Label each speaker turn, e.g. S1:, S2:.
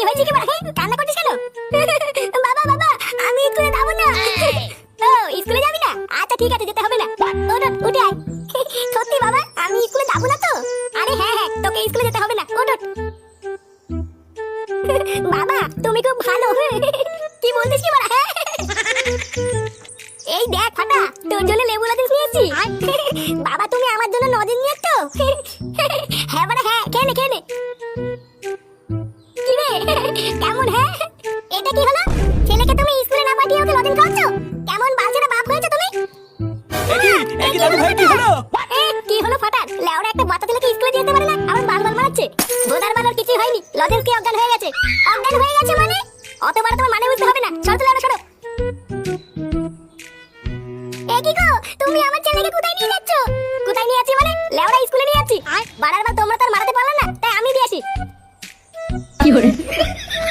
S1: হয়েছে কি বাবা? কান্না করছিস কেন? বাবা বাবা আমি স্কুলে যাবো না। ও স্কুলে যাবি না? আচ্ছা ঠিক আছে, যেতে হবে না। ওঠ উঠে আয়। সত্যি বাবা আমি স্কুলে যাবো না তো? আরে হ্যাঁ হ্যাঁ, তোকে স্কুলে যেতে হবে না, ওঠ। বাবা তুমি খুব ভালো। কি বলছিস কি বাবা? এই দেখ ফাটা, তোর জন্য লেবু লজেন্স নিয়ে এসেছি। বাবা তুমি আমার জন্য লজেন্স নিয়ে এসছো? হ্যাঁ বাবা হ্যাঁ, খেয়ে নে খেয়ে নে। কি রে কেমন? হ্যাঁ এটা কি হলো? ছেলেকে তুমি স্কুলে না পাঠিয়ে ওকে লজেন্স খাওয়াচ্ছো? কেমন বাচ্চাটা বাপ হয়েছে তুমি?
S2: একই দাদু ভাই কি হলো?
S1: কি হলো ফাটার? লেওরা একটা বাচ্চা ছেলেকে স্কুলে যেতে পারে না, আবার বারবার মারাচ্ছে। বোধার বানার কিছু হয়নি, লজেন্স কি অজ্ঞান হয়ে গেছে? অজ্ঞান হয়ে গেছে মানে? অতবার তোমার মানে বুঝতে হবে না, চল চল।